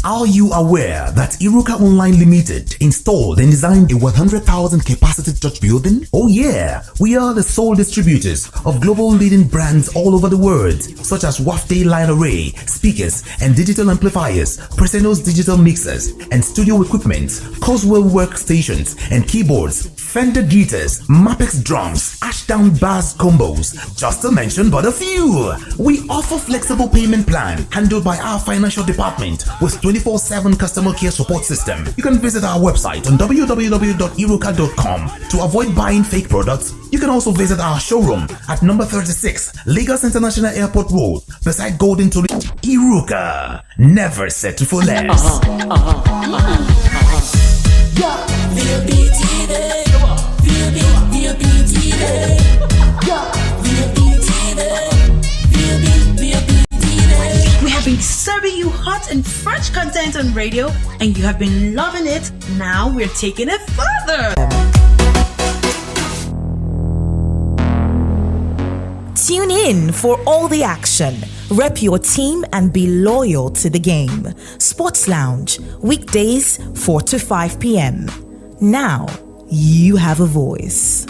Are you aware that Iruka Online Limited installed and designed a 100,000 capacity church building? Oh yeah, we are the sole distributors of global leading brands all over the world, such as Wafday Line Array, speakers and digital amplifiers, Preseno's digital mixers and studio equipment, Coswell workstations and keyboards, Fender guitars, Mapex drums, Ashdown bass combos, just to mention but a few. We offer flexible payment plan handled by our financial department with 24/7 customer care support system. You can visit our website on www.iruka.com to avoid buying fake products. You can also visit our showroom at number 36 Lagos International Airport Road beside Golden Tulip. Iruka, never settle for less. We have been serving you hot and fresh content on radio, and you have been loving it. Now we're taking it further. Tune in for all the action. Rep your team and be loyal to the game. Sports Lounge, weekdays 4 to 5 p.m. Now you have a voice.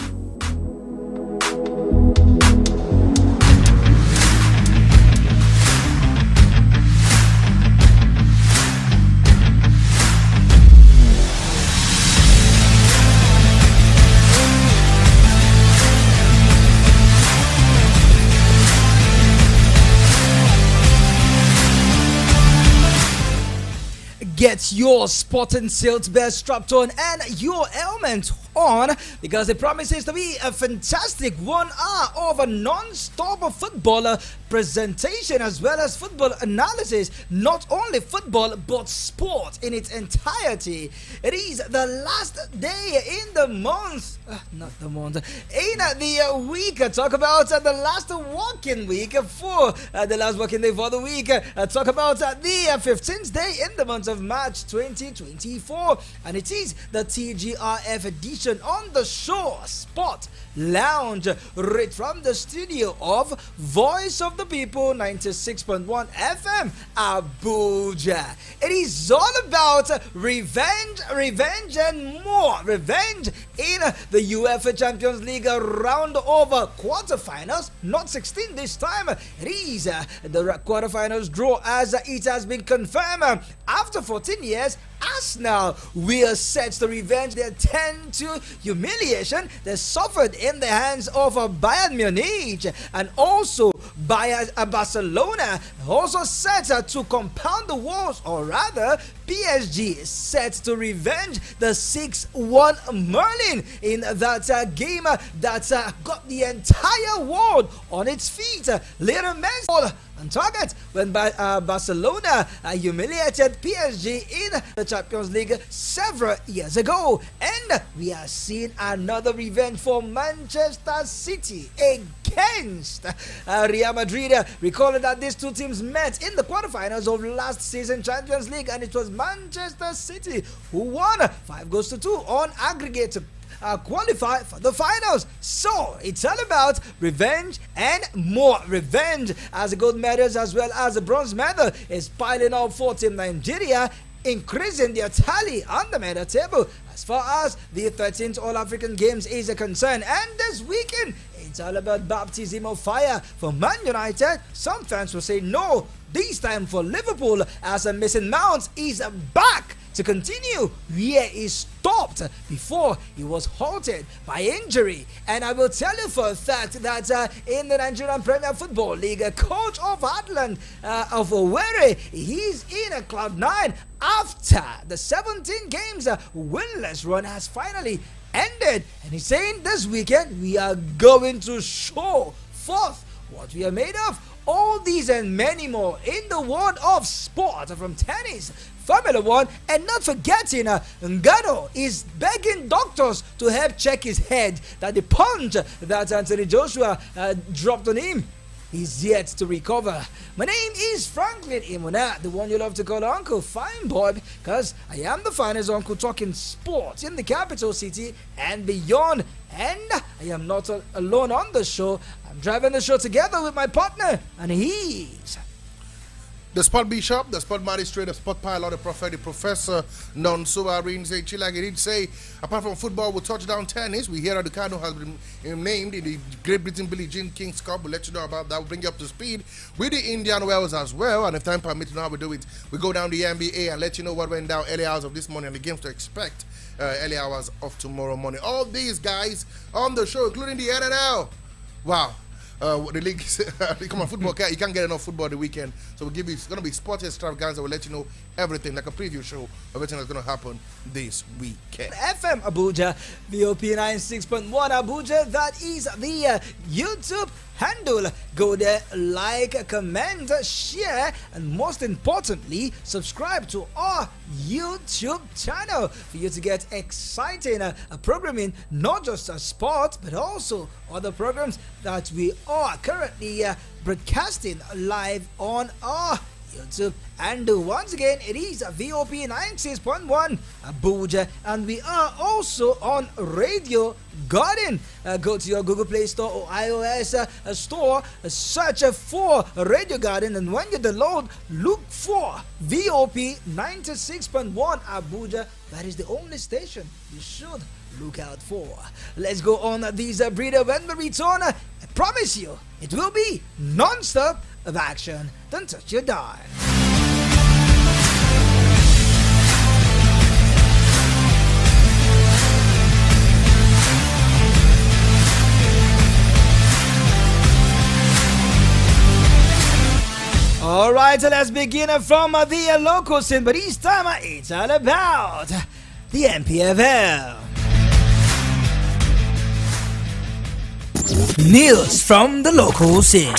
Get your Sporting Silt best strapped on and your helmet on, because it promises to be a fantastic 1 hour of a non-stop football presentation as well as football analysis. Not only football but sport in its entirety. It is the last day in the month, not the month, in the week. Talk about the last working week for the last working day for the week. Talk about the 15th day in the month of March 2024, and it is the TGRF edition on the show Sport Lounge, right from the studio of Voice of the People 96.1 FM Abuja. It is all about revenge and more revenge in the UEFA Champions League round over quarterfinals, not 16 this time. It is the quarterfinals draw, as it has been confirmed after 14 years. Arsenal will set to revenge their 10-2 humiliation they suffered in the hands of Bayern Munich, and also Barcelona also set to compound the woes, or rather PSG is set to revenge the 6-1 Merlin in that game that got the entire world on its feet. Lionel Messi on target when Barcelona humiliated PSG in the Champions League several years ago. And we are seeing another revenge for Manchester City against Real Madrid. Recall that these two teams met in the quarterfinals of last season Champions League, and it was Manchester City who won 5-2 on aggregate to qualify for the finals. So it's all about revenge and more revenge, as the gold medals as well as the bronze medal is piling up for Team Nigeria, increasing their tally on the medal table as far as the 13th All-African Games is concerned. And this weekend, it's all about baptism of fire for Man United. Some fans will say no, this time for Liverpool, as a Mason Mount is back to continue where he stopped before he was halted by injury. And I will tell you for a fact that in the Nigerian Premier Football League, coach of Atlant of Owerri, he's in a cloud 9 after the 17 games winless run has finally ended. And he's saying this weekend we are going to show forth what we are made of. All these and many more in the world of sport, from tennis, Formula 1, and not forgetting Ngannou is begging doctors to help check his head, that the punch that Anthony Joshua dropped on him is yet to recover. My name is Franklin Imuna, the one you love to call Uncle Fine Boy, because I am the finest uncle talking sports in the capital city and beyond. And I am not alone on the show. I'm driving the show together with my partner, and he's The sport bishop, the sport magistrate, the sport pilot, the prophet, the professor, non-sober Rinze Chilage did say, apart from football, we'll touch down tennis. We hear that the Cardinal has been named in the Great Britain Billie Jean King's Cup. We'll let you know about that. We'll bring you up to speed with the Indian Wells as well. And if time permits, now we do it. We go down the NBA and let you know what went down early hours of this morning and the games to expect early hours of tomorrow morning. All these guys on the show, including the NNL. Wow. The league, come on, football, you can't get enough football the weekend. So we'll give you, it's going to be sports extravaganza. We'll let you know everything, like a preview show of everything that's going to happen this weekend. FM Abuja, VOP 96.1 Abuja, that is the YouTube handle. Go there, like, comment, share, and most importantly, subscribe to our YouTube channel for you to get exciting programming, not just sport, but also other programs that we are currently broadcasting live on our YouTube. And once again, it is VOP 96.1 Abuja, and we are also on Radio Garden. Go to your Google Play Store or iOS store, search for Radio Garden, and when you download, look for VOP 96.1 Abuja. That is the only station you should look out for. Let's go on these breeder. When we return, I promise you, it will be non-stop of action. Don't touch your dial. All right, so let's begin from the local scene, but this time it's all about the MPFL. News from the local scene.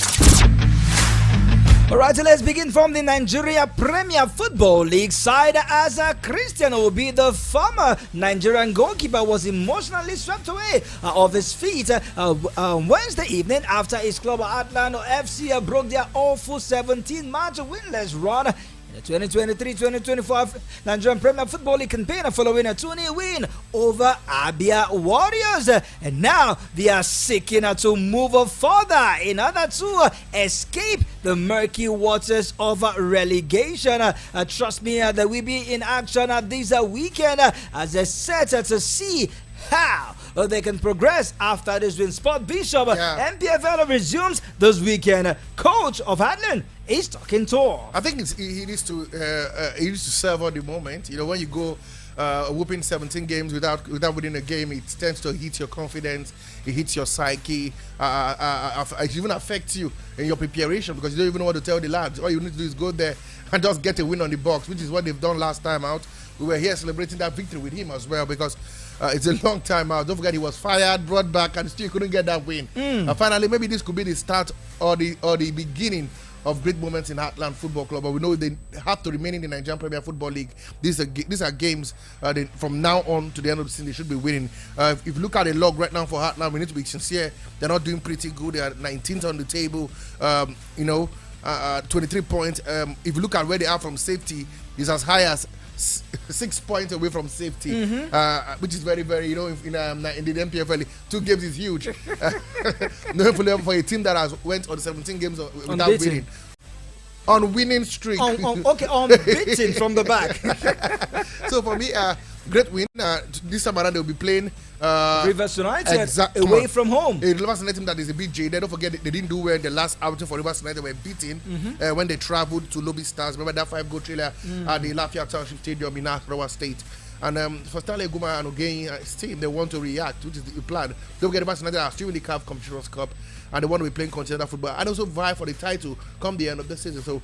Alright, so let's begin from the Nigeria Premier Football League side as Christian Obi, the former Nigerian goalkeeper, was emotionally swept away off his feet Wednesday evening after his club Atlanta FC broke their awful 17-match winless run in the 2023-2024 Nigerian Premier Football League campaign following a 2-0 win over Abia Warriors. And now they are seeking to move further in order to escape the murky waters of relegation. Trust me, they will be in action this weekend as they set to see how they can progress after this win. Sport Bishop, MPFL resumes this weekend. Coach of Hadlin is talking tour. I think he needs to serve on the moment. You know, when you go whooping 17 games without winning a game, it tends to hit your confidence. It hits your psyche. It even affects you in your preparation because you don't even know what to tell the lads. All you need to do is go there and just get a win on the box, which is what they've done last time out. We were here celebrating that victory with him as well because it's a long time out. Don't forget he was fired, brought back, and still couldn't get that win. Finally, maybe this could be the start or the beginning of great moments in Heartland Football Club. But we know they have to remain in the Nigerian Premier Football League. These are games from now on to the end of the season they should be winning. If you look at the log right now for Heartland, we need to be sincere. They're not doing pretty good. They are 19th on the table. 23 points. If you look at where they are from safety, it's as high as 6 points away from safety, which is very, very, in the MPFL, 2 games is huge. No, for a team that has went on 17 games without winning. On winning streak. Unbeaten from the back. So for me, great win. This time around they'll be playing Rivers United away from home. A Rivers United team that is a bit jaded. Don't forget they didn't do well in the last outing for Rivers United. They were beaten when they traveled to Lobby Stars. Remember that 5-goal trailer at the Lafayette Township Stadium in Nasarawa State. And for Stanley Guma and Ogeyin team, they want to react, which is the plan. Don't forget Rivers United are still in the CAF Competitions Cup, and they want to be playing continental football and also vie for the title come the end of the season. So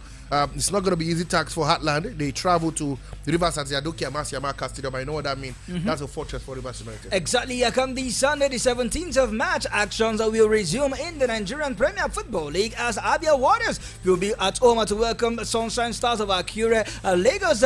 it's not going to be easy task for Heartland. They travel to the Rivers at the Adokia Masiamaka Stadium. I know what that means. That's a fortress for Rivers United. Exactly. Come the Sunday, the 17th of March, actions will resume in the Nigerian Premier Football League as Abia Warriors will be at home to welcome Sunshine Stars of Akure. Lagos,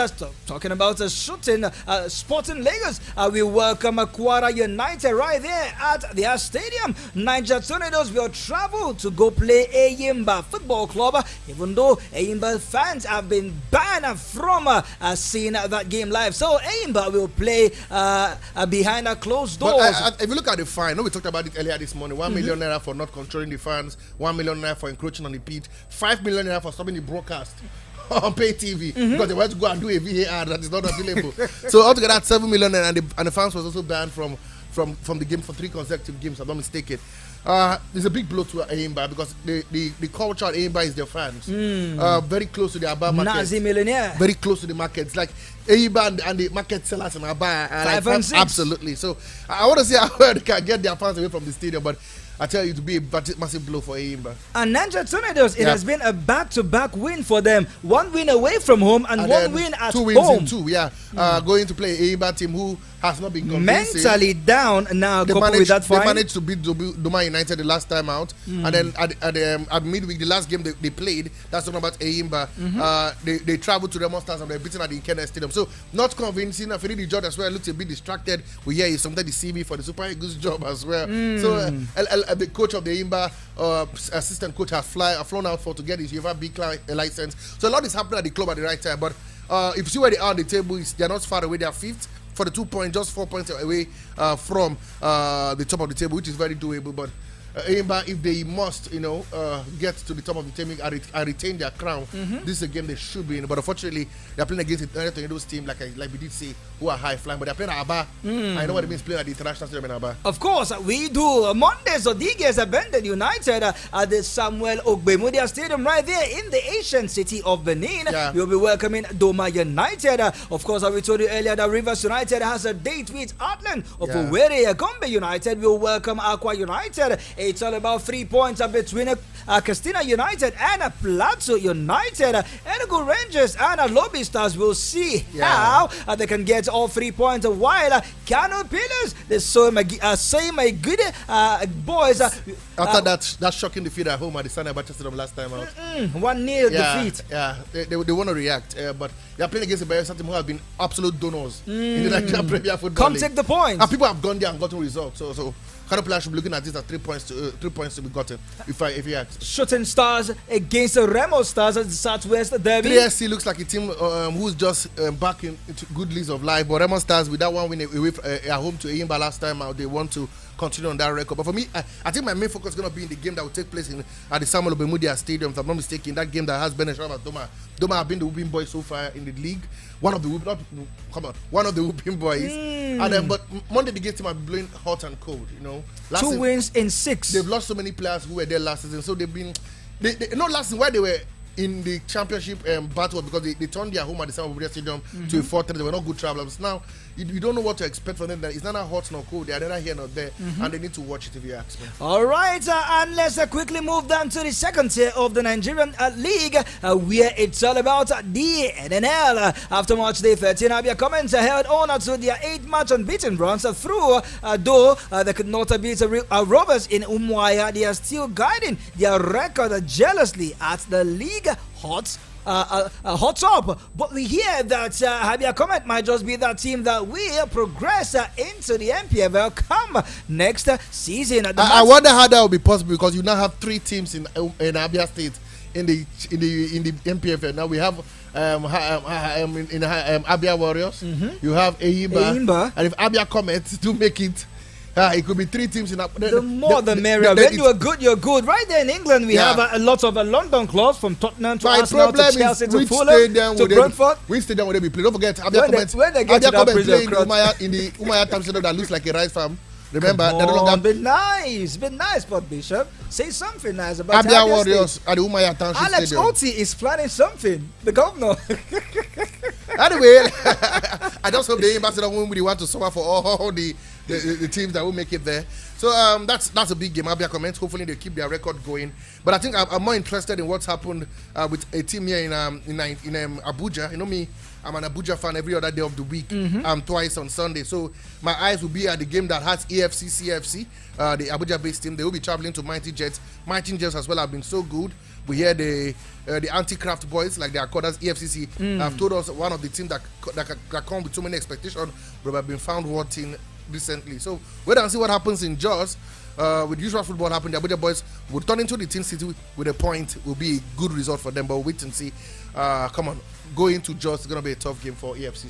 talking about shooting, Sporting Lagos will welcome Kwara United right there at their stadium. Niger Tornadoes will travel to go play Eyimba Football Club, even though Eyimba fans have been banned from seeing that game live. So Eyimba will play behind closed doors. But if you look at the fine, we talked about it earlier this morning, 1 million naira for not controlling the fans, 1 million naira for encroaching on the pitch, 5 million naira for stopping the broadcast on pay TV because they want to go and do a VAR that is not available. So altogether, that's 7 million, and the fans was also banned from the game for 3 consecutive games. If I'm not mistaken. It's a big blow to Eyimba because the culture at Eyimba is their fans. Very close to the Aba market. Nazi millionaire. Very close to the markets. Like Eyimba and the market sellers in Aba are like 5 and 6. Absolutely. So I want to see how they can get their fans away from the stadium, but I tell you, to be a massive blow for Eyimba. And Niger Tornadoes, it has been a back-to-back win for them. 1 win away from home and 1 win at home. 2 wins in 2, going to play Eyimba team who has not been convincing. Mentally down now, with that fight. They managed to beat Doma United the last time out. And then at midweek, the last game they played, that's talking about Eyimba, they traveled to Remo Stars and they're beaten at the Ikene Stadium. So, not convincing. Afiridi George as well looked a bit distracted. We hear he's sometimes the CV for the Super Eagles job as well. So, the coach of the Eyimba, assistant coach, has flown out to get his UEFA B license. So, a lot is happening at the club at the right time. But if you see where they are on the table, they're not far away. They're 5th. For the 2 points, just 4 points away from the top of the table, which is very doable. But Eyimba, if they must, get to the top of the table and retain their crown, this is a game they should be in. But unfortunately, they're playing against those team, like we did say, who are high flying. But they're playing at Aba. I know what it means playing at the international stadium in Aba. Of course, we do. Mondays, Odiges abandoned United at the Samuel Ogbemudia Stadium right there in the ancient city of Benin. We'll be welcoming Doma United. Of course, we told you earlier that Rivers United has a date with Heartland of Owerri. Gombe United will welcome Aqua United. It's all about 3 points between Castina United and Plateau United. Enugu Rangers and Lobby Stars will see how they can get all 3 points, while Kano Pillars, the same good boys. After that shocking defeat at home at the Sani Abacha Stadium last time out. 1-0 defeat. Yeah, they want to react, but they are playing against the Bayern team who have been absolute donors in the Nigerian Premier Football Come League. take the points. And people have gone there and gotten results. So Kano Pillars should be looking at this as 3 points to be gotten. If he acts. Shooting Stars against the Remo Stars at the Southwest Derby. 3SC looks like a team who's just back into good leads of life. But Remo Stars, with that one win away at home to Eyimba last time out, they want to continue on that record. But for me, I think my main focus is going to be in the game that will take place at the Samuel Obemudia Stadium. If I'm not mistaken, that game that has Ben and Doma. Doma have been the whooping boys so far in the league. One of the whooping boys. And then, but Monday the game team have been blowing hot and cold. Last 2 wins in 6. They've lost so many players who were there last season. So they've been not last season where they were in the championship battle because they turned their home at the Samuel Obemudia Stadium to a 4-3. They were not good travelers. Now you don't know what to expect from them. It's not hot nor cold. They are neither here nor there, and they need to watch it if you ask me. All right, and let's quickly move down to the second tier of the Nigerian League, where it's all about the NNL. After match day 13, Abia Comments held on to their 8-match unbeaten runs through. Though they could not beat Rovers in Umuahia, they are still guiding their record jealously at the league hot top. But we hear that Habia Comet might just be that team that will progress into the MPFL come next season. I wonder how that will be possible, because you now have 3 teams in Abia State in the MPFL. Now we have Abia Warriors. You have Eyimba, and if Abia Comet to make it. It could be 3 teams in the more the merrier. When you are good, you're good. Right there in England, we have a lot of London clubs, from Tottenham to Arsenal to Chelsea to Fulham to Brentford. Which stadium would they be playing? Don't forget, Abia Comet playing in the Umaya Town Stadium that looks like a rice farm. Remember, be nice, but Bishop, say something nice about Abia Warriors at the Umaya Township Alex Stadium. Oti is planning something. The governor. Anyway, I just hope the ambassador won't really want to suffer for all the teams that will make it there. So that's a big game. Abia Comment. Hopefully they keep their record going. But I think I'm more interested in what's happened with a team here in Abuja. You know me, I'm an Abuja fan every other day of the week. Twice on Sunday. So my eyes will be at the game that has AFC CFC, the Abuja-based team. They will be traveling to Mighty Jets. Mighty Jets as well have been so good. We hear the anti-craft boys, like they are called as EFCC, have told us one of the teams that come with so many expectations, but have been found wanting recently. So wait and see what happens in Jos. With usual football happening, the Abuja boys will turn into the Tin City with a point. Will be a good result for them, but we'll wait and see. come on, going to Jos is going to be a tough game for AFC.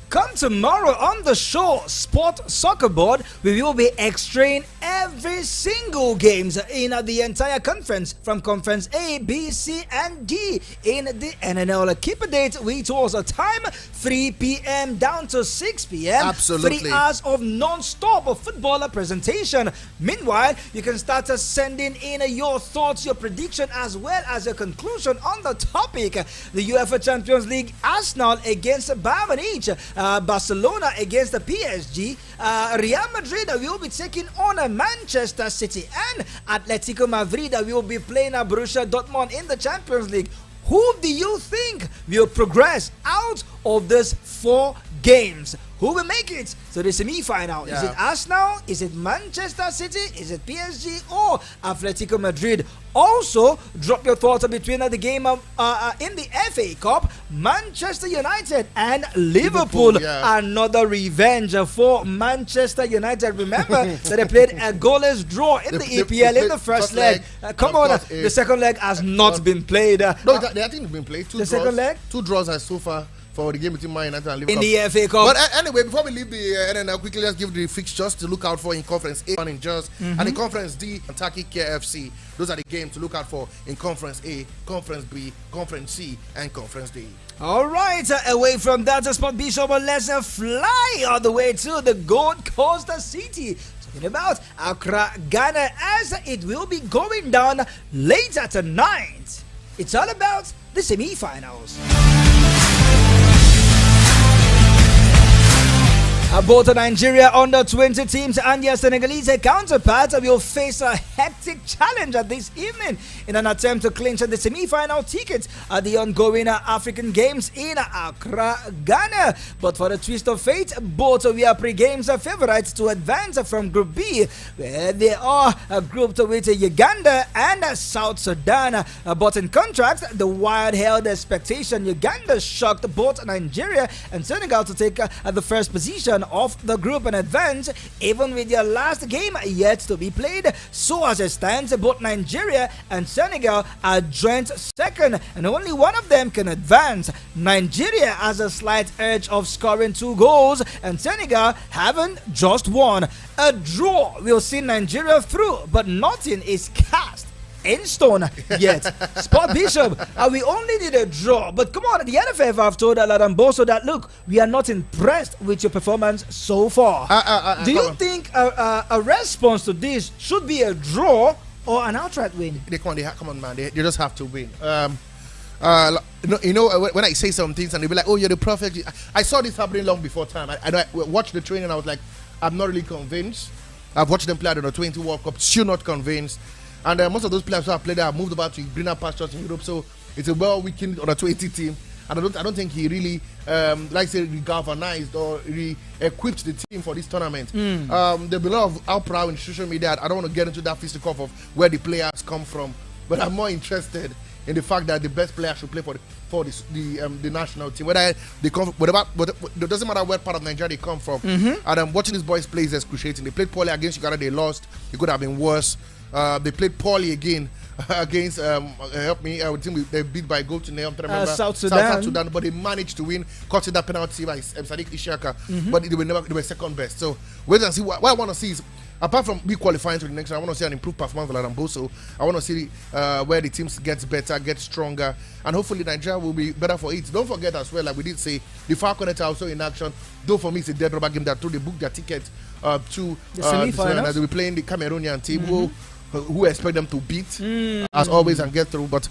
Come tomorrow on the show, Sport Soccer Board, we will be extraying every single games in the entire conference, from Conference A, B, C, and D in the NNL. Keep a date with us. A time 3 p.m. down to 6 p.m. Absolutely. 3 hours of non-stop footballer presentation. Meanwhile, you can start sending in your thoughts, your prediction, as well as your conclusion on the topic. The UEFA Champions League, Arsenal against Bayern Munich, Barcelona against the PSG, Real Madrid will be taking on Manchester City, and Atletico Madrid will be playing Borussia Dortmund in the Champions League. Who do you think will progress out of these 4 games? Who will make it to the semi-final? Yeah. Is it Arsenal? Is it Manchester City? Is it PSG or Atletico Madrid? Also, drop your thoughts between the game in the FA Cup, Manchester United and Liverpool. Yeah. Another revenge for Manchester United. Remember that they played a goalless draw in the EPL in the first leg. Come on, the second leg has not been played. No, they I think it's been played. Second leg? 2 draws as so far for the game between Man United and Liverpool. In the FA Cup. But anyway, before we leave the NNL, quickly let's give the fixtures to look out for in Conference A in Jos, and in Conference D, Kentucky KFC. Those are the games to look out for in Conference A, Conference B, Conference C, and Conference D. All right, away from that, Sport Bishop, let's fly all the way to the Gold Coast City. Talking about Accra, Ghana, as it will be going down later tonight. It's all about the semi-finals. Both the Nigeria under-20 teams and their Senegalese counterparts will face a hectic challenge this evening in an attempt to clinch the semi-final tickets at the ongoing African Games in Accra, Ghana. But for the twist of fate, both are pre-games favourites to advance from Group B, where they are grouped with Uganda and South Sudan. But in contrast, the wild-held expectation, Uganda shocked both Nigeria and Senegal to take the first position of the group and advance, even with their last game yet to be played. So as it stands, both Nigeria and Senegal are joint second, and only one of them can advance. Nigeria has a slight edge of scoring 2 goals, and Senegal having just one. A draw will see Nigeria through, but nothing is cast in stone yet. Sport Bishop, we only need a draw, but come on, the NFF have told Aladamboso that, look, we are not impressed with your performance so far. Do you think a response to this should be a draw or an outright win? Come on, man. They just have to win. When I say some things and they be like, oh, you're the perfect. I saw this happening long before time. I watched the training and I was like, I'm not really convinced. I've watched them play at the 20 World Cup, still not convinced. And most of those players who have played there have moved about to greener pastures in Europe, so it's a well-weakened under 20 team. And I don't think he really, galvanized or equipped the team for this tournament. There'll be a lot of outcry in social media. I don't want to get into that fisticuff of where the players come from, but I'm more interested in the fact that the best player should play for the national team. Whether they come, it doesn't matter where part of Nigeria they come from. And watching these boys play is excruciating. They played poorly against Uganda, they lost. It could have been worse. They played poorly again against they beat by a goal to nil. South Sudan, but they managed to win, caught that penalty by Sadiq Ishaka. But they were second best. So wait and see. What I want to see is, apart from be qualifying to the next round, I want to see an improved performance for Lamboso. I want to see where the teams gets better, get stronger, and hopefully Nigeria will be better for it. Don't forget as well, like we did say, the Falconets are also in action. Though for me, it's a dead rubber game that they booked their ticket to the semi-finals. They'll be playing the Cameroonian team who expect them to beat as always and get through. But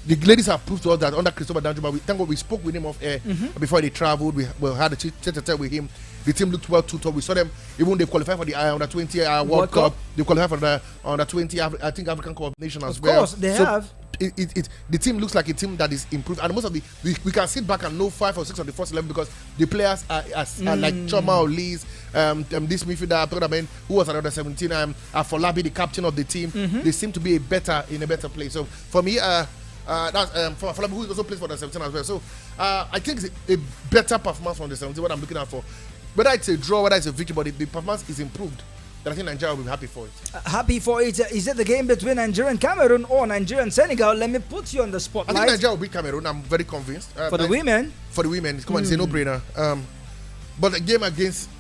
the ladies have proved to us that under Christopher Danjuma, thank God we spoke with him off air before they traveled. We had a chat with him. The team looked well to top. We saw them, even they qualified for the under 20 World Cup. They qualified for the under 20 African Cup of Nations as well. Of course, they have. The team looks like a team that is improved, and most of we can sit back and know 5 or 6 of the first 11 because the players are like Choma or Lees, this midfielder who was around 17, Afolabi, the captain of the team. They seem to be in a better place. So for me, that's for Afolabi, who also plays for the 17 as well. So I think it's a better performance from the 17. What I'm looking out for, whether it's a draw, whether it's a victory, but the performance is improved then I think Nigeria will be happy for it. Happy for it. Is it the game between Nigeria and Cameroon or Nigeria and Senegal? Let me put you on the I spotlight. think Nigeria will beat Cameroon. I'm very convinced. For the women? For the women. Come on, it's a no-brainer. But the game against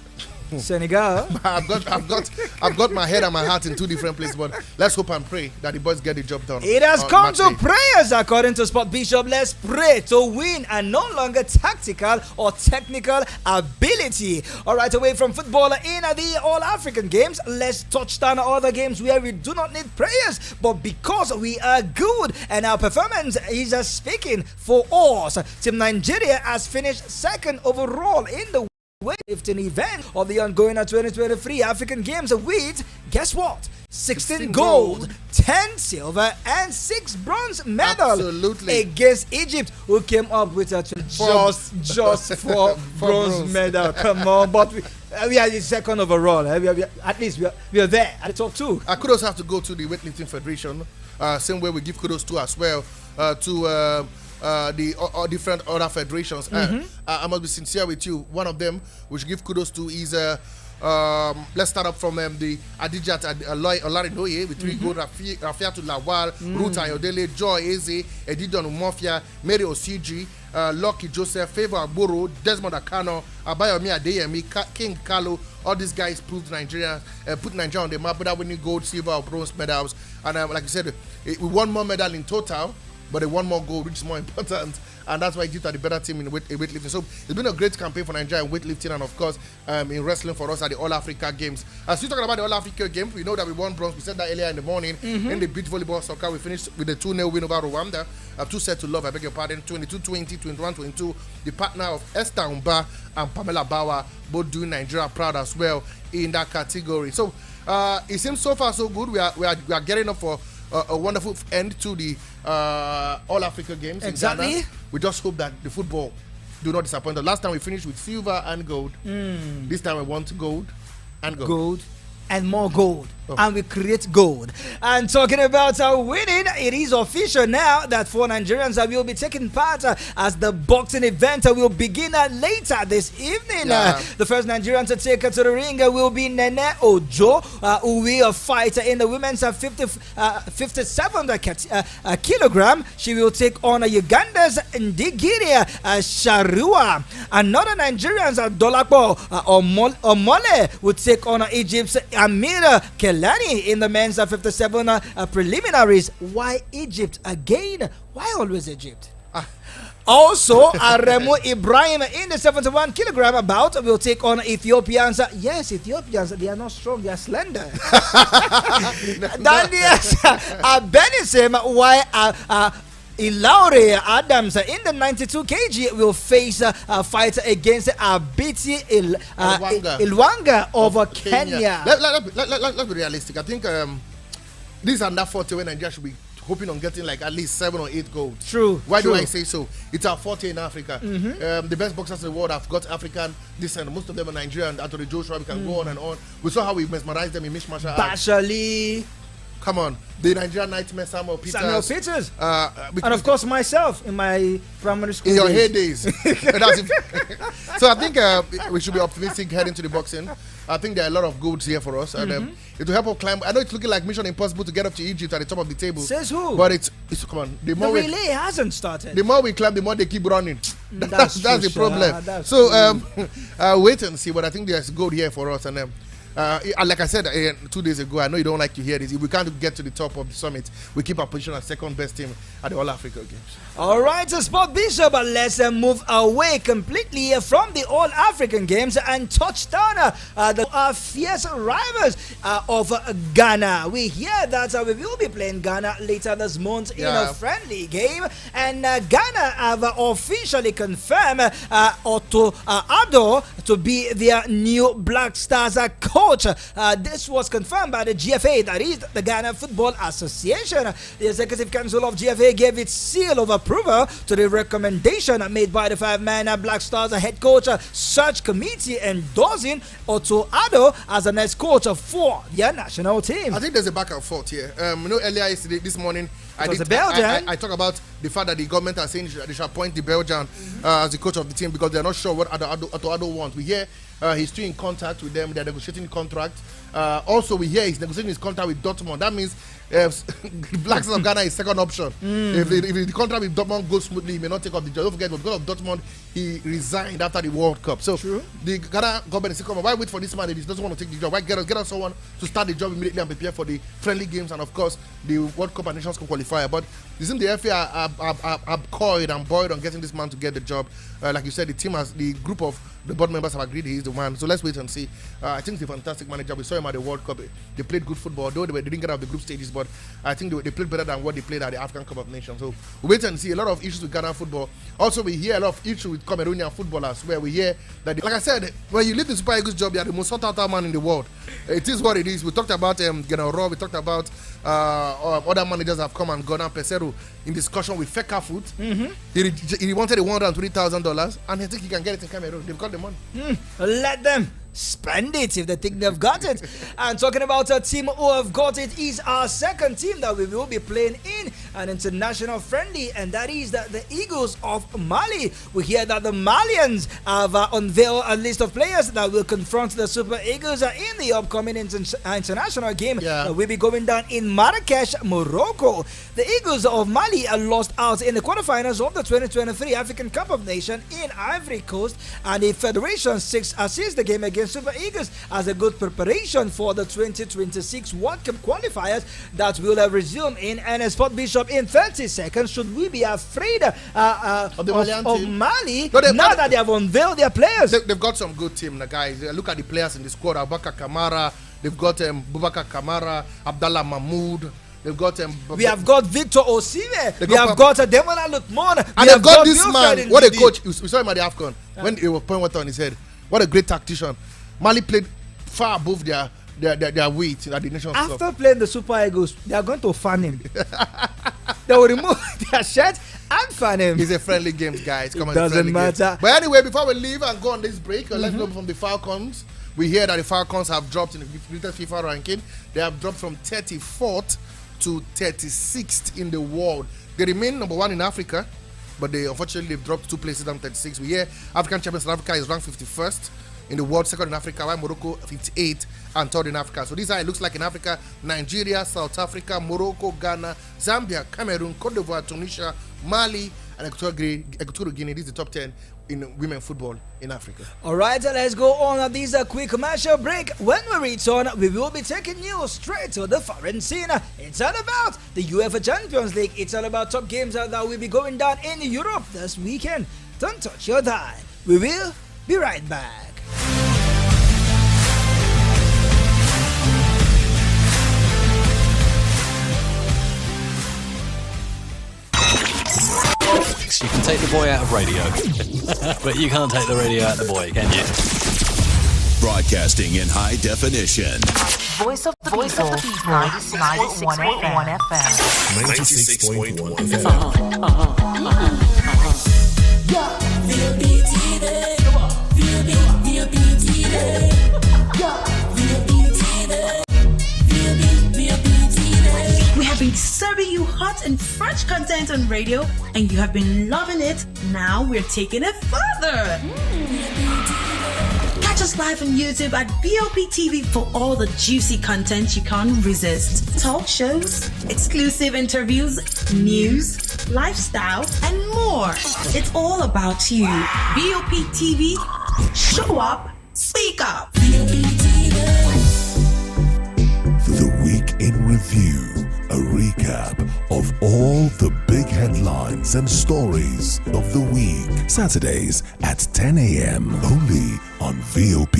Senegal. I've got my head and my heart in two different places, but let's hope and pray that the boys get the job done. It has come to prayers, according to Sport Bishop. Let's pray to win and no longer tactical or technical ability. All right, away from football in the All-African Games, let's touch down other games where we do not need prayers, but because we are good and our performance is speaking for us. Team Nigeria has finished second overall in the weightlifting event of the ongoing 2023 African Games with, guess what? 16 gold, 10 silver, and 6 bronze medals. Absolutely. Against Egypt, who came up with a just for bronze medal. Come on, but we are the second overall. At least we are there at the top two. Kudos have to go to the Weightlifting Federation. Same way we give kudos to as well to the different other federations. I must be sincere with you. One of them we should give kudos to is let's start up from the Adijat Olarinoye with 3 gold, Rafia to Lawal, Ruth Ayodele, Joy Eze, Edidon Umofia, Mary Osiji, Lucky Joseph, Favor Agboro, Desmond Akano, Abayomi Adeyemi, King Kalu. All these guys put Nigeria on the map without winning gold, silver, or bronze medals. And like I said, we won more medal in total, but they won more gold, which is more important, and that's why Egypt are the better team in weightlifting. So it's been a great campaign for Nigeria in weightlifting, and of course in wrestling for us at the All Africa Games. As we're talking about the All Africa Games, we know that we won bronze. We said that earlier in the morning. In the beach volleyball soccer, we finished with a 2-0 win over Rwanda. 2-0 I beg your pardon. 22-20, 21-22. The partner of Esther Umba and Pamela Bauer, both doing Nigeria proud as well in that category. So it seems so far so good. We are getting up for a wonderful end to the All Africa Games. Exactly. In Ghana. We just hope that the football do not disappoint us. Last time we finished with silver and gold. This time we want gold and gold. Gold and more gold. And we create gold. And talking about winning, it is official now that 4 Nigerians will be taking part as the boxing event will begin later this evening. The first Nigerian to take to the ring will be Nene Ojo, who will fight in the women's 57 kilogram. She will take on Uganda's Ndigiria Sharua. Another Nigerian's Dolapo Omole will take on Egypt's Amira Kelani in the men's 57 preliminaries. Why Egypt again? Why always Egypt? Also, Aremu Ibrahim in the 71 kilogram bout will take on Ethiopians. Yes, Ethiopians, they are not strong, they are slender. Daniels Benisem, why Ilaure Adams in the 92 kg will face a fight against Abiti Ilwanga of Kenya. Let's be realistic. I think this is under 40 when Nigeria should be hoping on getting like at least 7 or 8 gold. True. Why do I say so? It's our 40 in Africa. The best boxers in the world have got African descent. Most of them are Nigerian. Anthony Joshua, we can go on and on. We saw how we mesmerized them in mixed martial arts. Bashali. Come on, the Nigerian nightmare, Samuel Peters. And of course myself in my primary school in your heydays. So I think we should be optimistic heading to the boxing. I think there are a lot of goods here for us, and it will help us climb. I know it's looking like Mission Impossible to get up to Egypt at the top of the table. Says who? But it's come on. The relay hasn't started. The more we climb, the more they keep running. That's the problem. Wait and see. But I think there's gold here for us, and like I said 2 days ago, I know you don't like to hear this. If we can't get to the top of the summit, we keep our position as second best team at the All Africa Games. All right, so Sport Bishop, let's move away completely from the All African Games and touch down the fierce rivals of Ghana. We hear that we will be playing Ghana later this month in a friendly game, and Ghana have officially confirmed Otto Addo to be their new Black Stars coach. This was confirmed by the GFA, that is the Ghana Football Association. The Executive Council of GFA gave its seal of approval to the recommendation made by the 5-man Black Stars head coach search committee endorsing Otto Addo as the next coach for their national team. I think there's a back and forth here. Earlier this morning, I talk about the fact that the government are saying they should appoint the Belgian as the coach of the team because they're not sure what Otto Addo wants. We hear He's still in contact with them. They're negotiating contract. Also, we hear he's negotiating his contract with Dortmund. That means Black Stars of Ghana is second option. If the contract with Dortmund goes smoothly, he may not take up the job. Don't forget, because of Dortmund, he resigned after the World Cup. So the Ghana government is saying, why wait for this man if he doesn't want to take the job? Why get us someone to start the job immediately and prepare for the friendly games and, of course, the World Cup and Nations Cup qualifier? But it seems the FA are coiled and boiled on getting this man to get the job. Like you said, the group of the board members have agreed he's the one. So let's wait and see. I think he's a fantastic manager. We saw him at the World Cup. They played good football, though they didn't get out of the group stages, but I think they played better than what they played at the African Cup of Nations. So we wait and see. A lot of issues with Ghana football. Also, we hear a lot of issues with Cameroonian footballers, where we hear that, like I said, when you leave the Super Eagles job, you're the most sought-out man in the world. It is what it is. We talked about General Rowe. We talked about other managers have come and gone. And Pesero in discussion with Feka Food. He wanted $120,000, and I think he can get it in Cameroon. They've got the money. Let them spend it if they think they've got it. And talking about a team who have got it is our second team that we will be playing in an international friendly, and that is the Eagles of Mali. We hear that the Malians have unveiled a list of players that will confront the Super Eagles in the upcoming international game that will be going down in Marrakesh, Morocco. The Eagles of Mali are lost out in the quarterfinals of the 2023 African Cup of Nations in Ivory Coast, and the Federation sees the game against Super Eagles as a good preparation for the 2026 World Cup qualifiers that will resume in Sport Bishop in 30 seconds. Should we be afraid of Mali now that they have unveiled their players? They've got some good team, guys. Look at the players in the squad. Abubakar Kamara. They've got Boubacar Kamara, Abdallah Mahmoud. They've got we have got Victor Osimhen. We have got Demola Lukman. And they've got this man. What a coach. We saw him at the AFCON when he was putting water on his head. What a great tactician. Mali played far above their weight at the Nations Cup. After playing the Super Eagles, they are going to fan him. They will remove their shirt and fan him. It's a friendly game, guys. Come on, doesn't matter. Game. But anyway, before we leave and go on this break, let's go from the Falcons. We hear that the Falcons have dropped in the latest FIFA ranking. They have dropped from 34th to 36th in the world. They remain number one in Africa, but unfortunately they've dropped 2 places down 36. We hear African champions South Africa is ranked 51st in the world, second in Africa, while Morocco 58th and third in Africa. So this is how it looks like in Africa: Nigeria, South Africa, Morocco, Ghana, Zambia, Cameroon, Cote d'Ivoire, Tunisia, Mali, and Equatorial Guinea. This is the top 10 in women football in Africa. All right, let's go on this quick commercial break. When we return, we will be taking you straight to the foreign scene. It's all about the UEFA Champions League. It's all about top games that will be going down in Europe this weekend. Don't touch your dial. We will be right back. You can take the boy out of radio, but you can't take the radio out of the boy, can you? Broadcasting in high definition. Voice of the People, 96.1 FM. 96.1 FM. We have been serving you hot and fresh content on radio, and you have been loving it. Now we're taking it further. Catch us live on YouTube at BOP TV for all the juicy content you can't resist. Talk shows, exclusive interviews, news, lifestyle, and more. It's all about you. BOP TV, show up, speak up. The Week in Review, a recap of all the big headlines and stories of the week. Saturdays at 10 a.m. only on VOP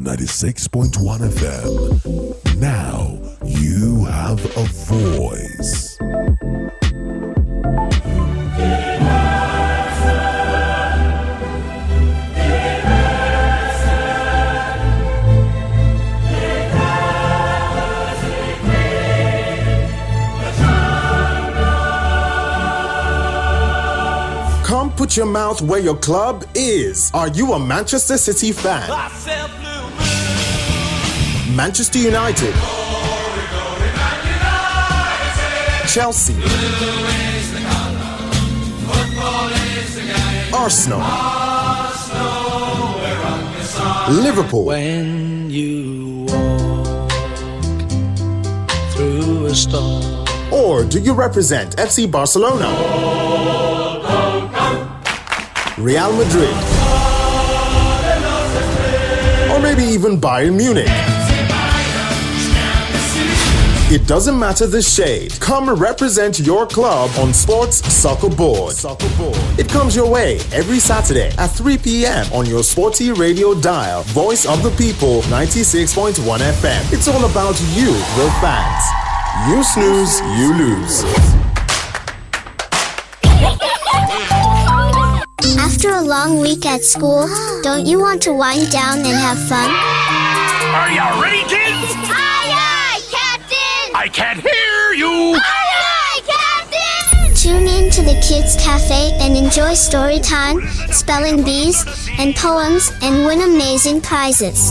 96.1 FM. Now you have a voice. Come put your mouth where your club is. Are you a Manchester City fan? Manchester United. Chelsea. Arsenal. Liverpool. When you walk through a storm. Or do you represent FC Barcelona? Real Madrid? Or maybe even Bayern Munich? It doesn't matter the shade. Come represent your club on Sports Soccer Board. It comes your way every Saturday at 3 p.m. on your sporty radio dial. Voice of the People, 96.1 FM. It's all about you, the fans. You snooze, you lose. After a long week at school, don't you want to wind down and have fun? Are you ready, kids? Aye, aye, Captain! I can't hear you! Aye, aye, Captain! Tune in to the Kids Cafe and enjoy story time, spelling bees, and poems, and win amazing prizes.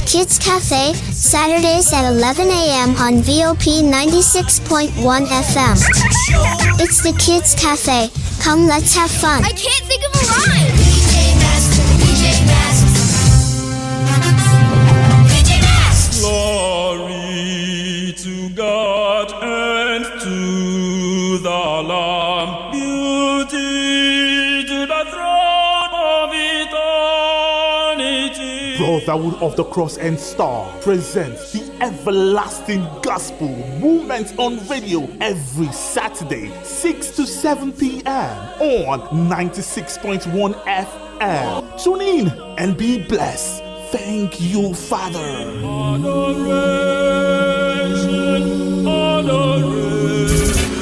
Kids Cafe, Saturdays at 11 a.m. on VOP 96.1 FM. It's the Kids Cafe. Come, let's have fun. I can't think of a rhyme. DJ Masks, DJ Masks. Glory to God and to the Lamb. Beauty to the throne of eternity. Brotherhood of the Cross and Star presents the Everlasting Gospel Movement on Radio every Saturday, 6 to 7 p.m. on 96.1 FM. Tune in and be blessed. Thank you, Father.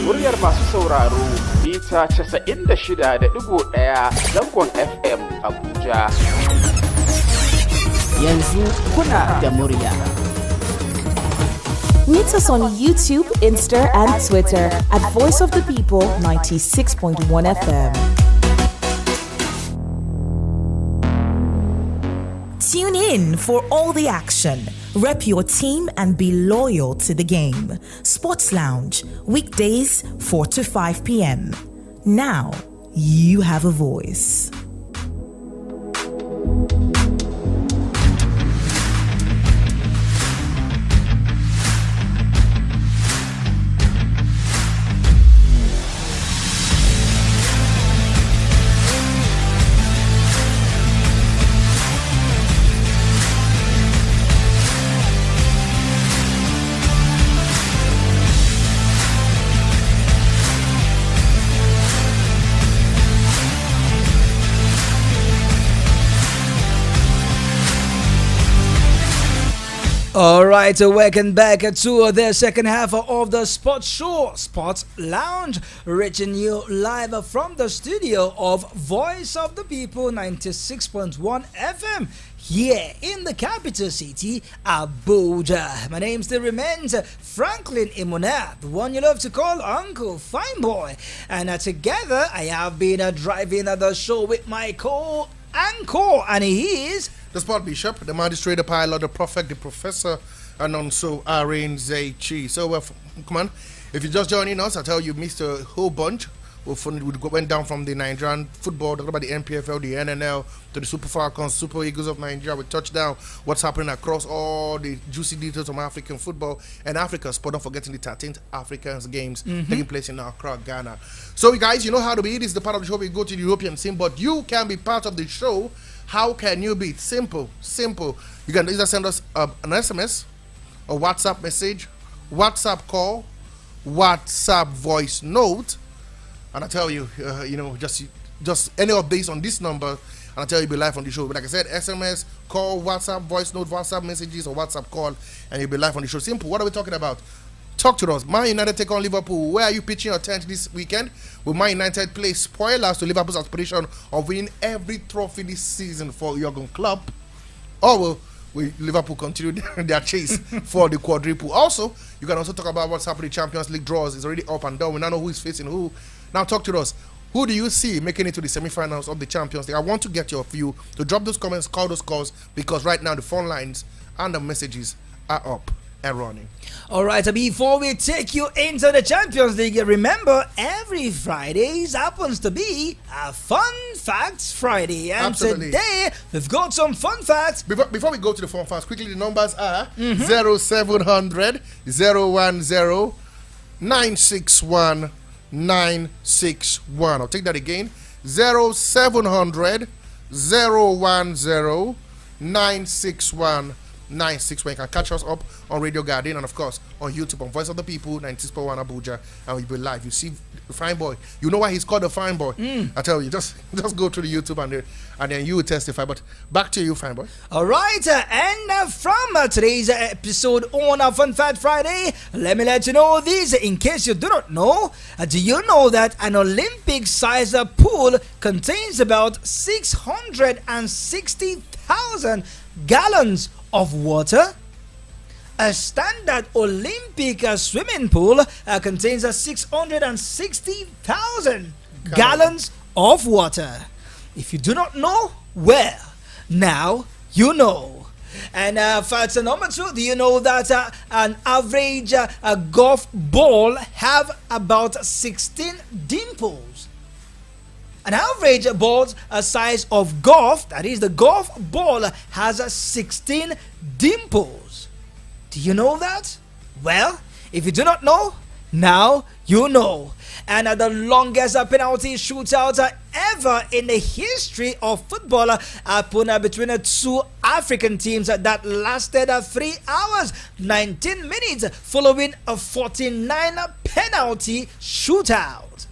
Muryar masu sauraro mita 96.1 zangon FM Abuja. Yanzu kuna da murya. Meet us on YouTube, Insta, and Twitter at Voice of the People 96.1 FM. Tune in for all the action. Rep your team and be loyal to the game. Sports Lounge, weekdays 4 to 5 p.m. Now, you have a voice. All right, welcome back to the second half of the Sports Show, Sports Lounge, reaching you live from the studio of Voice of the People 96.1 FM here in the capital city, Abuja. My name still remains Franklin Imona, the one you love to call Uncle Fine Boy. And together I have been driving the show with my co-anchor, and he is the Sport Bishop, the Magistrate, the Pilot, the Prophet, the Professor, and also Aaron Zaichi. So, come on, if you're just joining us, I tell you, missed a whole bunch. We went down from the Nigerian football, talking about the NPFL, the NNL, to the Super Falcons, Super Eagles of Nigeria. We touched down what's happening across all the juicy details of African football and Africa sport. Don't forgetting the 13th Africans Games taking place in Accra, Ghana. So, you guys, you know how to be. This is the part of the show we go to the European scene, but you can be part of the show. How can you be? It's simple. You can either send us an SMS, a WhatsApp message, WhatsApp call, WhatsApp voice note, and I tell you, just any updates on this number, and I tell you, be live on the show. But like I said, SMS, call, WhatsApp voice note, WhatsApp messages, or WhatsApp call, and you'll be live on the show. Simple. What are we talking about? Talk to us. Man United take on Liverpool. Where are you pitching your tent this weekend? Will Man United play spoilers to Liverpool's aspiration of winning every trophy this season for Jurgen Klopp? Or will Liverpool continue their chase for the quadruple? Also, you can also talk about what's happening in Champions League draws. It's already up and down. We now know who is facing who. Now talk to us. Who do you see making it to the semi-finals of the Champions League? I want to get your view. To drop those comments, call those calls, because right now the phone lines and the messages are up. and running. All right, before we take you into the Champions League, remember every Fridays happens to be a Fun Facts Friday. And Absolutely. today we've got some fun facts. Before we go to the fun facts, quickly the numbers are 0700 010 961 961. I'll take that again. 0700 010 961 961. You can catch us up on Radio Garden and of course on YouTube on Voice of the People 96.1 Abuja, and we'll be live. You see the fine boy. You know why he's called the fine boy. I tell you, just go to the YouTube and then you will testify. But back to you, fine boy. All right, and from today's episode on our Fun Fact Friday, let me let you know this in case you do not know. Do you know that an Olympic-sized pool contains about 660,000 gallons of water? A standard Olympic swimming pool contains 660,000 gallons of water. If you do not know, well, now you know. And fact number 2, do you know that an average golf ball have about 16 dimples? An average ball size of golf, that is the golf ball, has 16 dimples. Do you know that? Well, if you do not know, now you know. And the longest penalty shootout ever in the history of football happened between two African teams that lasted 3 hours, 19 minutes, following a 49 penalty shootout.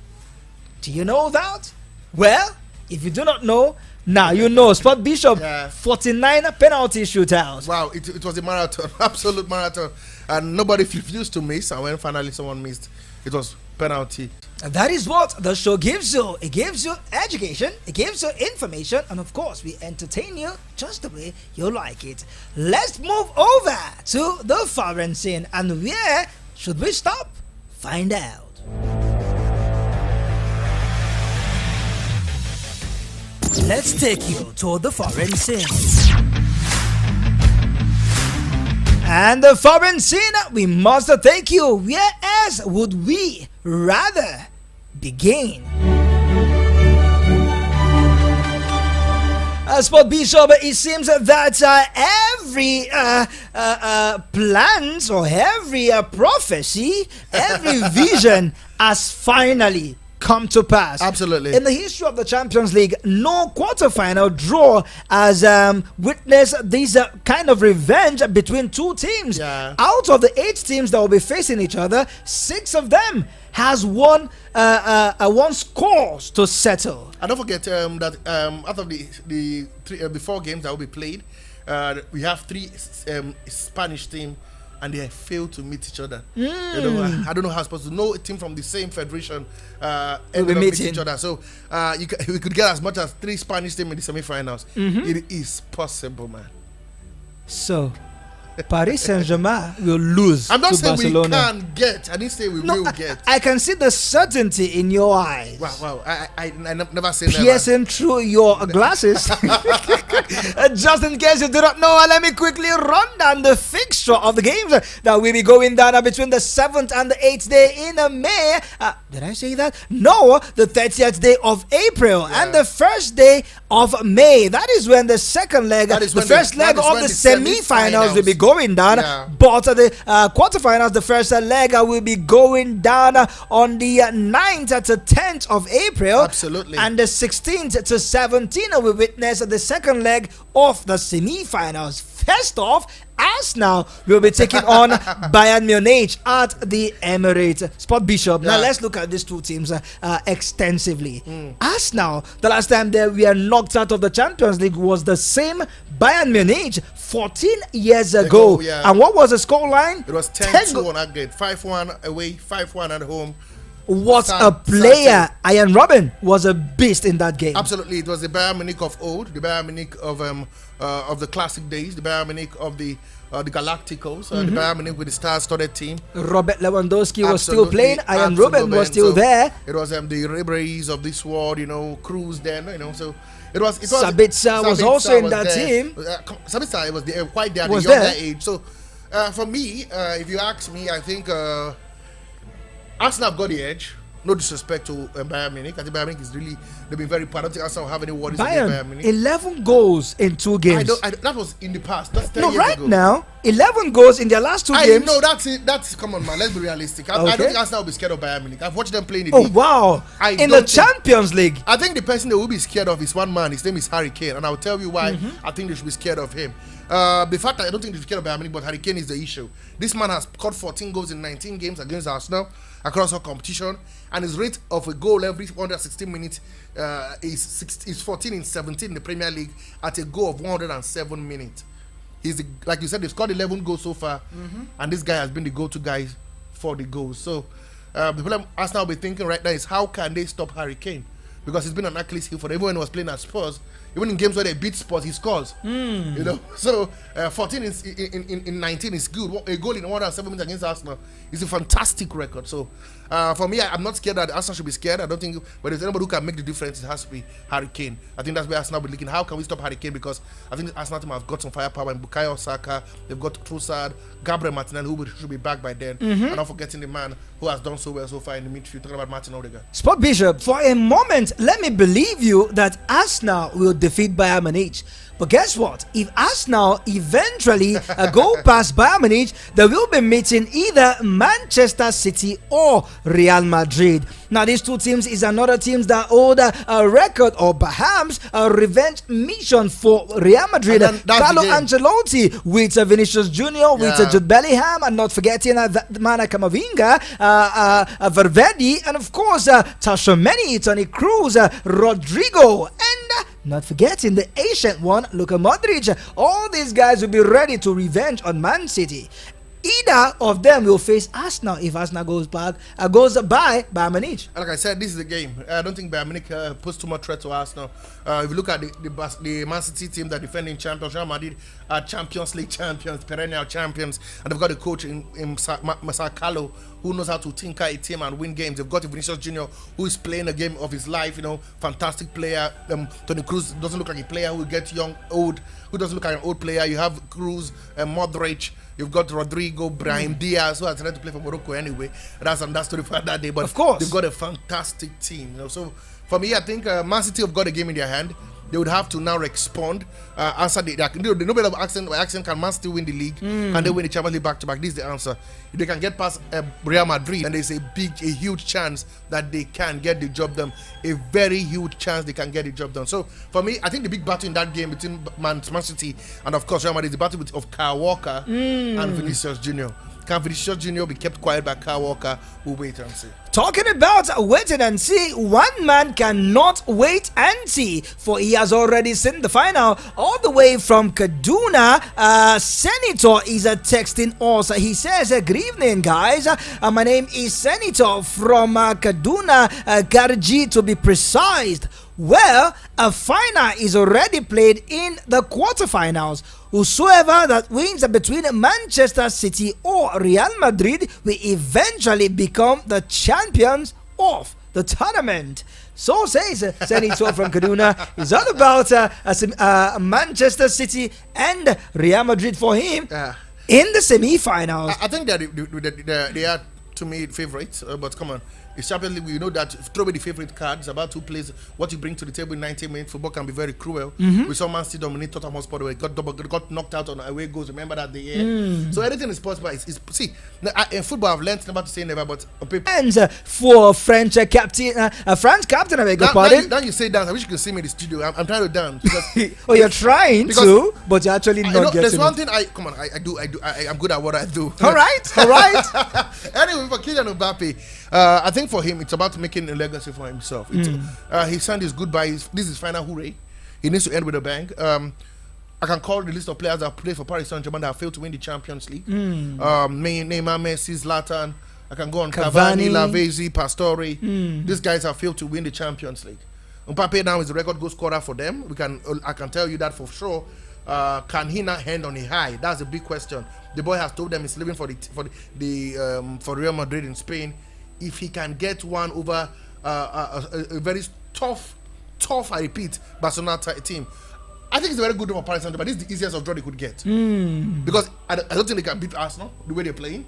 Do you know that? Well, if you do not know, now you know. Sport Bishop, 49 penalty shootouts. Wow, it was a marathon, absolute marathon, and nobody refused to miss. And when finally someone missed, it was penalty. And that is what the show gives you. It gives you education, it gives you information, and of course, we entertain you just the way you like it. Let's move over to the foreign scene, and where should we stop? Find out. Let's take you to the foreign scene. And the foreign scene, we must take you. Where else would we rather begin? Sport Bishop, it seems that every plans or every prophecy, every vision has finally come to pass. Absolutely. In the history of the Champions League, no quarterfinal draw has witnessed this kind of revenge between two teams. Yeah. Out of the 8 teams that will be facing each other, 6 of them has won scores to settle. And don't forget that out of the 4 games that will be played, we have 3 Spanish teams, and they failed to meet each other. You know, I don't know how it's supposed to. No team from the same federation ended up meeting each other. So we could get as much as 3 Spanish teams in the semi-finals. It is possible, man. So Paris Saint-Germain will lose. I'm not to saying Barcelona. we can get. I didn't say we will get. I can see the certainty in your eyes. Wow. I never say never. Piercing through your glasses. Just in case you do not know, let me quickly run down the fixture of the games that will be going down between the 7th and the 8th day in May. Did I say that? No, the 30th day of April and the 1st day of May. That is when the second leg, the first leg of the semi-finals will be going down. But the quarterfinals, the first leg will be going down on the 9th to 10th of April. Absolutely. And the 16th to 17th will witness the second leg of the semi-finals. First off, Arsenal will be taking on Bayern Munich at the Emirates. Sport Bishop. Now let's look at these two teams extensively. Arsenal, the last time they were knocked out of the Champions League was the same Bayern Munich 14 years ago. And what was the scoreline? It was 10-2 on aggregate, 5-1 away, 5-1 at home. What a player! Ian Robben was a beast in that game. Absolutely, it was the Bayern Munich of old, the Bayern Munich of the classic days, the Bayern Munich of the Galacticos, the Bayern Munich with the star-studded team. Robert Lewandowski was still playing. Ian Robben was still there. It was the Ribery's of this world, Cruz then, So it was. Sabitzer was also in that team. Sabitzer was quite there at a was younger there. age. So For me, if you ask me, I think Arsenal have got the edge. No disrespect to Bayern Munich. I think Bayern Munich is really, they've been very proud. I don't think Arsenal have any worries against Bayern Munich. 11 goals in 2 games. That was in the past. That's 10 no, years right ago. now, 11 goals in their last 2 games. No, that's it. Come on, man. Let's be realistic. I don't think Arsenal will be scared of Bayern Munich. I've watched them play in the league. Wow. In the Champions League. I think the person they will be scared of is one man. His name is Harry Kane. And I'll tell you why I think they should be scared of him. The fact that I don't think they should be scared of Bayern Munich, but Harry Kane is the issue. This man has scored 14 goals in 19 games against Arsenal across all competition, and his rate of a goal every 116 minutes is 14 in 17 in the Premier League at a goal of 107 minutes. He's like you said, they've scored 11 goals so far, and this guy has been the go-to guy for the goals. So the problem Arsenal will be thinking right now is how can they stop Harry Kane, because he's been an Achilles heel for them. Even when he was playing at Spurs, even in games where they beat Spurs, he scores. You know, so 14 in 19 is good. A goal in 107 minutes against Arsenal is a fantastic record. So for me, I'm not scared that Arsenal should be scared. I don't think, but if anybody who can make the difference, it has to be Harry Kane. I think that's where Arsenal will be looking. How can we stop Harry Kane? Because I think the Arsenal team have got some firepower in Bukayo Saka. They've got Trossard, Gabriel Martinelli, who should be back by then. And not forgetting the man who has done so well so far in the midfield. Talking about Martin Odegaard. Sport Bishop, for a moment, let me believe you that Arsenal will defeat Bayern Munich. But guess what? If Arsenal eventually go past Bayern Munich, they will be meeting either Manchester City or Real Madrid. Now, these two teams is another teams that hold a record or perhaps a revenge mission for Real Madrid. Carlo Ancelotti with Vinicius Junior, with Jude Bellingham, and not forgetting Mana Camavinga, Valverde, and of course Tchouaméni, Toni Kroos, Rodrigo, and not forgetting the ancient one, Luka Modric. All these guys will be ready to revenge on Man City. Either of them will face Arsenal if Arsenal goes by Bayern Munich. Like I said, this is the game. I don't think Bayern Munich puts too much threat to Arsenal. If you look at the Man City team, they're defending champions. Real Madrid are Champions League champions, perennial champions, and they've got a coach in Masakalo who knows how to tinker a team and win games. They've got Vinicius Junior who is playing a game of his life. You know, fantastic player. Toni Kroos doesn't look like a player who will get young, old. Who doesn't look like an old player. You have Kroos and Modric. You've got Rodrigo, Brahim Diaz, who has tried to play for Morocco anyway. That's another story for that day. But of course, they've got a fantastic team. You know, so for me, I think Man City have got a game in their hand. They would have to now respond. Answer the nobody of asking can Man City win the league? Can they win the Champions League back to back? This is the answer. If they can get past Real Madrid, and there's a huge chance that they can get the job done. A very huge chance they can get the job done. So for me, I think the big battle in that game between Man City and of course Real Madrid is the battle of Kyle Walker and Vinicius Junior. Can Vinicius Junior be kept quiet by Kyle Walker? We'll wait and see. Talking about waiting and see, one man cannot wait and see, for he has already seen the final all the way from Kaduna. Senator is texting us. He says, good evening, guys. My name is Senator from Kaduna, Garji to be precise. Well, a final is already played in the quarterfinals. Whosoever that wins between Manchester City or Real Madrid will eventually become the champions of the tournament. So says Senator from Kaduna. It's all about Manchester City and Real Madrid for him in the semi-finals. I think that they are, to me, favorites. But come on. It's Champions League, we know that throw away the favorite cards about two players. What you bring to the table in 90 minutes, football can be very cruel. We saw Man City dominate Tottenham Hotspur, where got knocked out on away goals. Remember that the year. So anything is possible. See, in football, I've learned never to say never, but on paper. And for French captain, I beg your pardon. Now you say dance. I wish you could see me in the studio. I'm trying to dance. Oh, you're trying to, but you're actually not getting. There's one thing I'm good at what I do. All right. Anyway, for Kylian Mbappe. I think for him, it's about making a legacy for himself. He signed his goodbyes. This is final hooray. He needs to end with a bang. I can call the list of players that played for Paris Saint-Germain that have failed to win the Champions League. Neymar, Messi, Zlatan. I can go on Cavani, Lavezzi, Pastore. These guys have failed to win the Champions League. Mbappe now is the record goal scorer for them. I can tell you that for sure. Can he not end on a high? That's a big question. The boy has told them he's leaving for Real Madrid in Spain. If he can get one over a very tough, I repeat, Barcelona team, I think it's a very good draw for Paris Saint-Germain, but this is the easiest of draw they could get. Because I don't think they can beat Arsenal the way they're playing.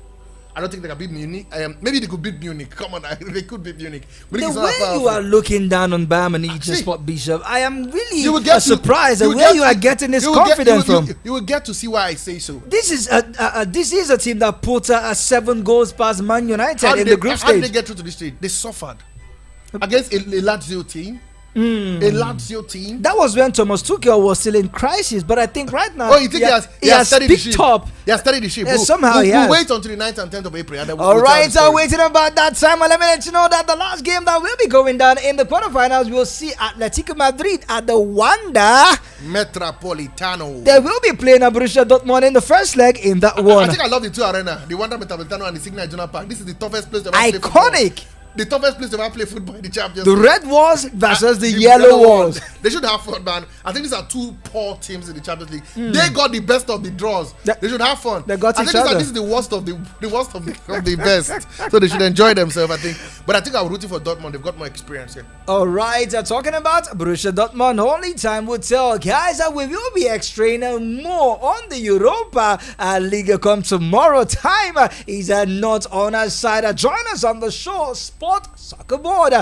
I don't think they can beat Munich. Maybe they could beat Munich. Come on, they could beat Munich. The way you are looking down on Bayern Munich, Sport Bishop, I am really surprised at where you are getting this confidence from. You will get to see why I say so. This is a team that put 7 goals past Man United in the group stage. How did they get through to this stage? They suffered against a Lazio team. A Lazio team. That was when Thomas Tuchel was still in crisis, but I think right now you think he has studied the ship? He has studied the ship. Somehow we'll wait until the 9th and 10th of April. Alright, waiting about that time. Let me let you know that the last game that will be going down in the quarterfinals, we'll see Atletico Madrid at the Wanda Metropolitano. They will be playing Borussia Dortmund in the first leg in that one. I think I love the two arena, the Wanda Metropolitano and the Signal Iduna Park. This is the toughest place to ever play football. Iconic. The toughest place to ever play football in the Champions League. The red walls versus the yellow walls. They should have fun, man. I think these are two poor teams in the Champions League. They got the best of the draws. They should have fun. They got each other. This is the worst of the best. So they should enjoy themselves, I think. But I think I'm rooting for Dortmund. They've got more experience here. All right, talking about Borussia Dortmund, only time will tell, guys. We will be extraining more on the Europa League come tomorrow. Time is not on our side. Join us on the show, Sport Soccer Board.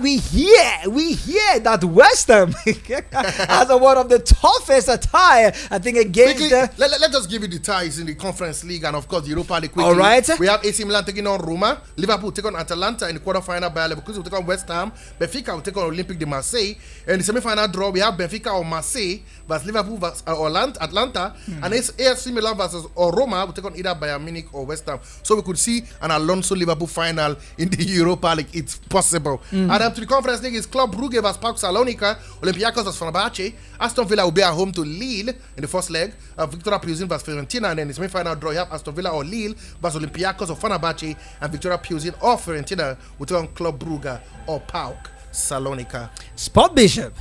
We hear that West Ham has one of the toughest tie, I think, against let us give you the ties in the Conference League and of course the Europa League quickly. All right. We have AC Milan taking on Roma, Liverpool take on Atalanta in the quarterfinal, Bayer Leverkusen will take on West Ham, Benfica will take on Olympique de Marseille. In the semi-final draw, we have Benfica or Marseille versus Liverpool versus Atlanta, and it's AFC Milan versus Roma will take on either Bayern Munich or West Ham. So we could see an Alonso Liverpool final in the Europa League. It's possible. And to the Conference League is Club Brugge versus PAOK Salonika, Olympiacos versus Fenerbahce, Aston Villa will be at home to Lille in the first leg, Victoria Pilsen versus Fiorentina, and then in the semi-final draw you have Aston Villa or Lille versus Olympiacos or Fenerbahce, and Victoria Pilsen or Fiorentina will take on Club Brugge or PAOK Salonika. Sport Bishop,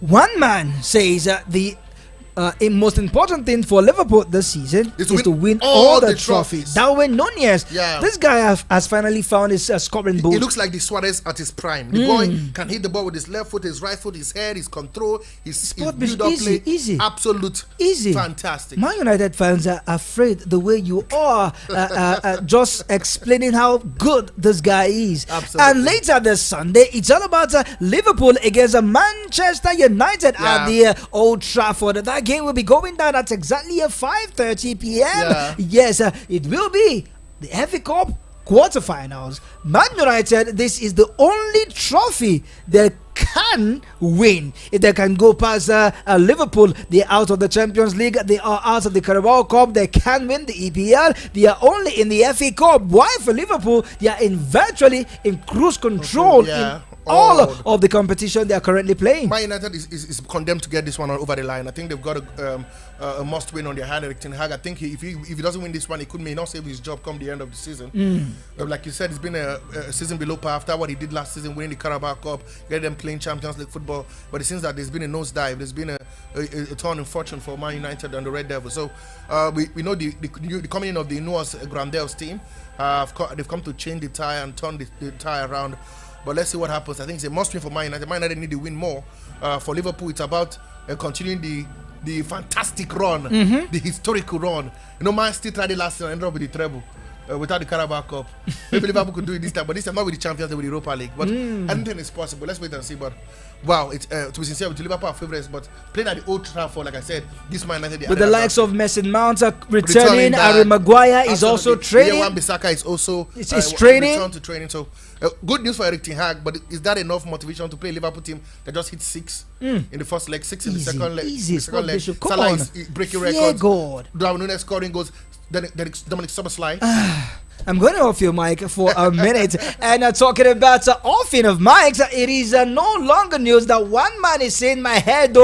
one man says the most important thing for Liverpool this season is to win all the trophies. Darwin Nunez, this guy has finally found his scoring boots. He looks like the Suarez at his prime. The boy can hit the ball with his left foot, his right foot, his head, his control, his build-up play. Easy. Absolute. Easy. Fantastic. Man United fans are afraid the way you are just explaining how good this guy is. Absolutely. And later this Sunday, it's all about Liverpool against Manchester United at the Old Trafford. That game will be going down at exactly 5:30 p.m. Yes, it will be the FA Cup quarterfinals. Man United, this is the only trophy they can win. If they can go past Liverpool, they're out of the Champions League, they are out of the Carabao Cup, they can win the EPL, they are only in the FA Cup. Why for Liverpool? They are virtually in cruise control in all of the competition they are currently playing. Man United is condemned to get this one over the line. I think they've got a must win on their hand. Eric Ten Hag, I think if he doesn't win this one, he may not save his job come the end of the season. Like you said, it's been a season below par after what he did last season, winning the Carabao Cup, getting them playing Champions League football. But it seems that there's been a nosedive. There's been a turn in fortune for Man United and the Red Devils. So we know the coming in of the Ineos Grandel's team. They've come to change the tire and turn the tire around. But let's see what happens. I think it's a must win for Man United. Man United need to win more. For Liverpool, it's about continuing the fantastic run, the historical run. You know, Man City tried it last year and ended up with the treble without the Carabao Cup. Maybe Liverpool could do it this time, but this time not with the Champions League, with the Europa League. But anything is possible. Let's wait and see. But wow, it's to be sincere, with Liverpool are favourites, but playing at the Old Trafford, like I said, this Man United with the likes of Mason Mount returning, Harry Maguire is also training. Wan-Bissaka is also training. Return to training. So good news for Eric Ten Hag, but is that enough motivation to play a Liverpool team that just hit 6 in the first leg, 6 in the second leg? Second leg. Salah is breaking records. Darwin Nunez scoring goals. Then Dominic Szoboszlai. I'm going to off your mic for a minute. And talking about offing of mics, it is no longer news that one man is saying, my head,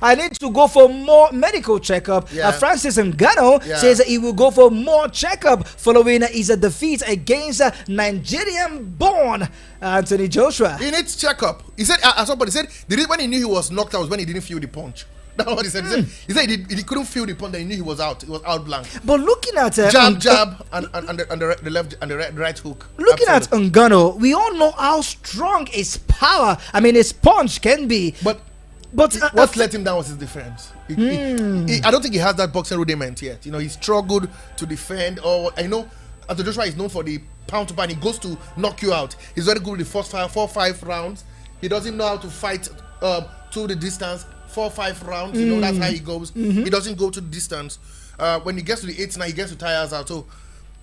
I need to go for more medical checkup. Francis Ngannou says he will go for more checkup following his defeat against Nigerian-born Anthony Joshua. He needs checkup. He said, somebody said, when he knew he was knocked out was when he didn't feel the punch. That's what he said. He said he couldn't feel the punch, and he knew he was out. He was out blank. But looking at jab and the left and the right hook. Looking at Ngannou, we all know how strong his power, his punch can be. But But what let him down was his defense. I don't think he has that boxing rudiment yet. He struggled to defend. Or I know, Anthony Joshua is known for the pound to pound. He goes to knock you out. He's very good with the first 4-5 rounds. He doesn't know how to fight to the distance. 4-5 rounds. That's how he goes. He doesn't go to the distance. When he gets to the 8th, now he gets to tires out. So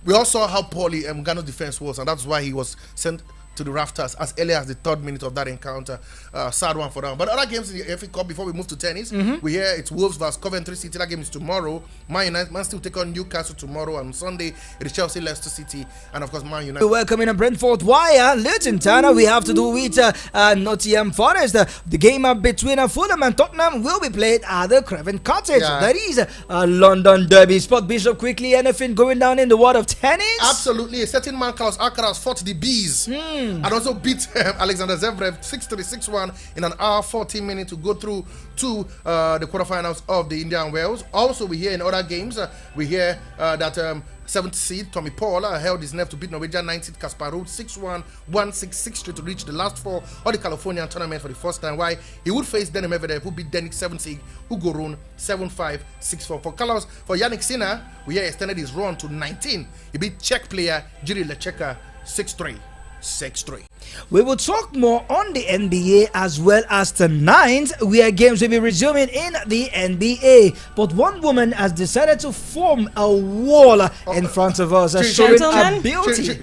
we all saw how poorly Ghana's defense was, and that's why he was sent to the rafters as early as the 3rd minute of that encounter. Sad one for them. But other games in the FA Cup before we move to tennis, we hear it's Wolves versus Coventry City. That game is tomorrow. Man City will take on Newcastle tomorrow. On Sunday, it is Chelsea, Leicester City, and of course Man United. Welcoming a Brentford Wire. Luton Town, we have to do with Nottingham Forest. The game between Fulham and Tottenham will be played at the Craven Cottage. That is a London derby. Spot Bishop, quickly, anything going down in the world of tennis? Absolutely. A certain man, Carlos Alcaraz, fought the bees. And also beat Alexander Zverev 6-3, 6-1 in an hour 14 minutes to go through to the quarterfinals of the Indian Wells. Also, we hear in other games, we hear that 7th seed Tommy Paul held his nerve to beat Norwegian 9th seed Kasper Ruud 6-1, 1-6, 6-3 to reach the last 4 of the Californian tournament for the first time. Why he would face Denis Medvedev, who beat Denik 7th seed Hugo Rune 7-5, 6-4. For Yannick Sinner, we hear extended his run to 19. He beat Czech player Jiří Lečeka 6-3. 6-3. We will talk more on the NBA as well as tonight, where games will be resuming in the NBA. But one woman has decided to form a wall in front of us, showing her beauty.